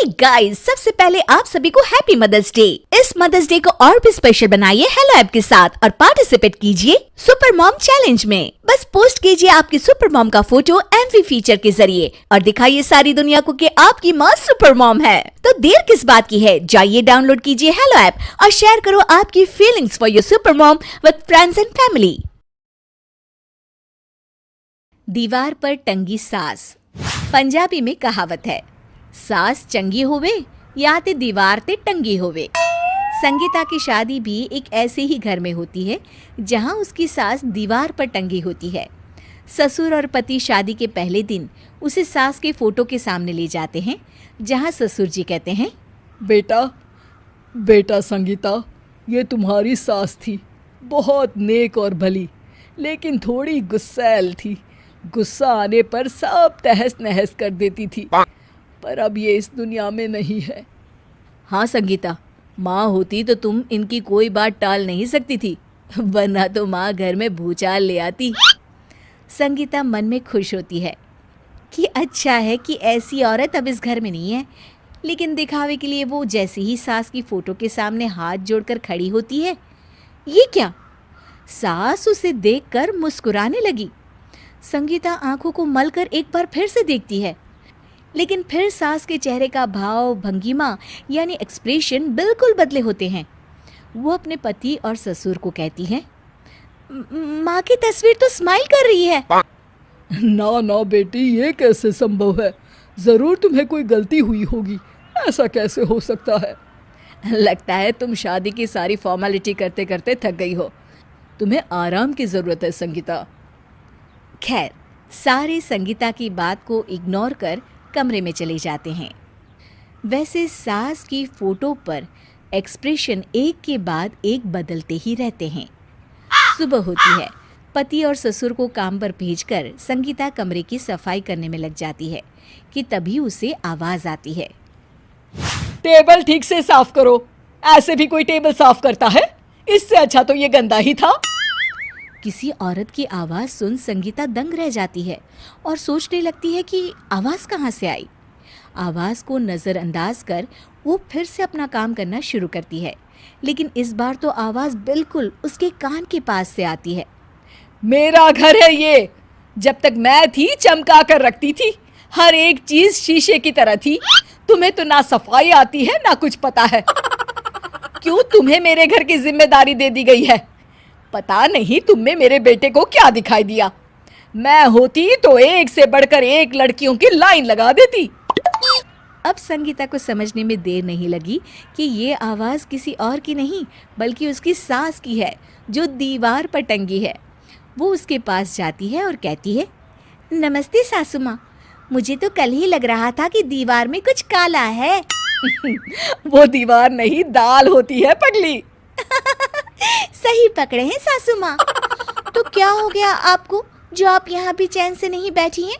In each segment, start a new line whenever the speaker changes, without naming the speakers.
Hey guys, सबसे पहले आप सभी को हैप्पी मदर्स डे। इस मदर्स डे को और भी स्पेशल बनाइए हेलो ऐप के साथ और पार्टिसिपेट कीजिए सुपर मॉम चैलेंज में। बस पोस्ट कीजिए आपकी सुपर मॉम का फोटो एमवी फीचर के जरिए और दिखाइए सारी दुनिया को कि आपकी माँ सुपर मॉम है। तो देर किस बात की है, जाइए डाउनलोड कीजिए हेलो ऐप और शेयर करो आपकी feelings for your super mom with friends and family. दीवार पर टंगी सास। पंजाबी में कहावत है, सास चंगी होवे या ते दीवार ते टंगी होवे। संगीता की शादी भी एक ऐसे ही घर में होती है जहां उसकी सास दीवार पर टंगी होती है। ससुर और पति शादी के पहले दिन उसे सास के फोटो के सामने ले जाते हैं, जहां ससुर जी कहते हैं,
बेटा संगीता, ये तुम्हारी सास थी, बहुत नेक और भली, लेकिन थोड़ी गुस्सैल थी। गुस्सा आने पर सब तहस नहस कर देती थी, पर अब ये इस दुनिया में नहीं है।
हाँ संगीता, माँ होती तो तुम इनकी कोई बात टाल नहीं सकती थी, वरना तो माँ घर में भूचाल ले आती। संगीता मन में खुश होती है कि अच्छा है कि ऐसी औरत अब इस घर में नहीं है, लेकिन दिखावे के लिए वो जैसे ही सास की फोटो के सामने हाथ जोड़कर खड़ी होती है, ये क्या? सास उसे देखकर मुस्कुराने लगी। संगीता आंखों को मलकर एक बार फिर से देखती है, लेकिन फिर सास के चेहरे का भाव, भंगिमा यानी एक्सप्रेशन बिल्कुल बदले होते हैं। वो अपने पति और ससुर को कहती है, माँ की तस्वीर तो स्माइल कर रही है।
ना बेटी, ये कैसे संभव है? जरूर तुम्हें कोई गलती हुई होगी, ऐसा कैसे हो सकता है?
लगता है तुम शादी की सारी फॉर्मेलिटी करते करते थक गई हो, तुम्हें आराम की जरूरत है संगीता। खैर, सारे संगीता की बात को इग्नोर कर कमरे में चले जाते हैं। वैसे सास की फोटो पर एक्सप्रेशन एक के बाद एक बदलते ही रहते हैं। सुबह होती है, पति और ससुर को काम पर भेजकर संगीता कमरे की सफाई करने में लग जाती है कि तभी उसे आवाज आती है,
टेबल ठीक से साफ करो। ऐसे भी कोई टेबल साफ करता है? इससे अच्छा तो ये गंदा ही था।
किसी औरत की आवाज़ सुन संगीता दंग रह जाती है और सोचने लगती है कि आवाज़ कहाँ से आई। आवाज़ को नज़रअंदाज कर वो फिर से अपना काम करना शुरू करती है, लेकिन इस बार तो आवाज़ बिल्कुल उसके कान के पास से आती है।
मेरा घर है ये। जब तक मैं थी चमका कर रखती थी, हर एक चीज शीशे की तरह थी। तुम्हें तो ना सफाई आती है ना कुछ पता है। क्यों तुम्हें मेरे घर की जिम्मेदारी दे दी गई है? पता नहीं तुम में मेरे बेटे को क्या दिखाई दिया। मैं होती तो एक से बढ़कर एक लड़कियों की लाइन लगा देती।
अब संगीता को समझने में देर नहीं लगी कि ये आवाज़ किसी और की नहीं बल्कि उसकी सास की है, जो दीवार पर टंगी है। वो उसके पास जाती है और कहती है, नमस्ते सासू माँ, मुझे तो कल ही लग रहा था कि दीवार में कुछ काला है।
वो दीवार नहीं, दाल होती है पगली।
सही पकड़े हैं सासू माँ। तो क्या हो गया आपको जो आप यहाँ भी चैन से नहीं बैठी हैं?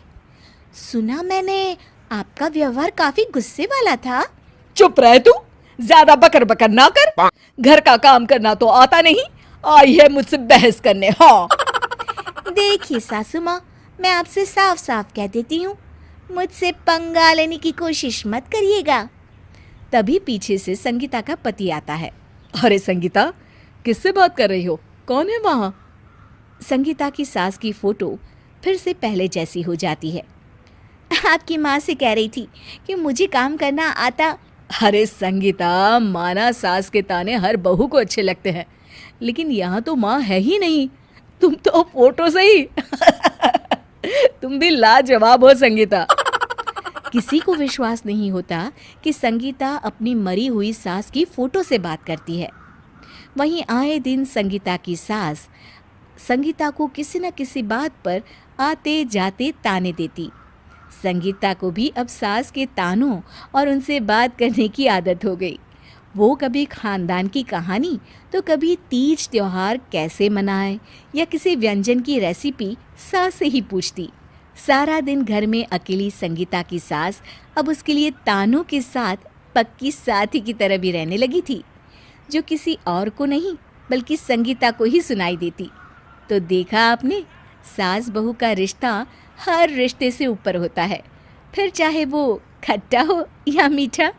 सुना मैंने आपका व्यवहार काफी गुस्से वाला था।
चुप रह तू, ज्यादा बकर बकर ना कर। घर का काम करना तो आता नहीं, आई है मुझसे बहस करने। हाँ
देखिए सासू माँ, मैं आपसे साफ साफ कह देती हूँ, मुझसे पंगा लेने की कोशिश मत करिएगा। तभी पीछे से संगीता का पति आता है।
अरे संगीता, किससे बात कर रही हो? कौन है वहाँ?
संगीता की सास की फोटो फिर से पहले जैसी हो जाती है। आपकी माँ से कह रही थी कि मुझे काम करना आता।
अरे संगीता, माना सास के ताने हर बहू को अच्छे लगते हैं, लेकिन यहाँ तो माँ है ही नहीं, तुम तो फोटो से ही। तुम भी लाजवाब हो संगीता।
किसी को विश्वास नहीं होता कि संगीता अपनी मरी हुई सास की फोटो से बात करती है। वहीं आए दिन संगीता की सास संगीता को किसी न किसी बात पर आते जाते ताने देती। संगीता को भी अब सास के तानों और उनसे बात करने की आदत हो गई। वो कभी खानदान की कहानी तो कभी तीज त्योहार कैसे मनाए या किसी व्यंजन की रेसिपी सास से ही पूछती। सारा दिन घर में अकेली संगीता की सास अब उसके लिए तानों के साथ पक्की साथी की तरह भी रहने लगी थी, जो किसी और को नहीं बल्कि संगीता को ही सुनाई देती। तो देखा आपने, सास बहू का रिश्ता हर रिश्ते से ऊपर होता है, फिर चाहे वो खट्टा हो या मीठा।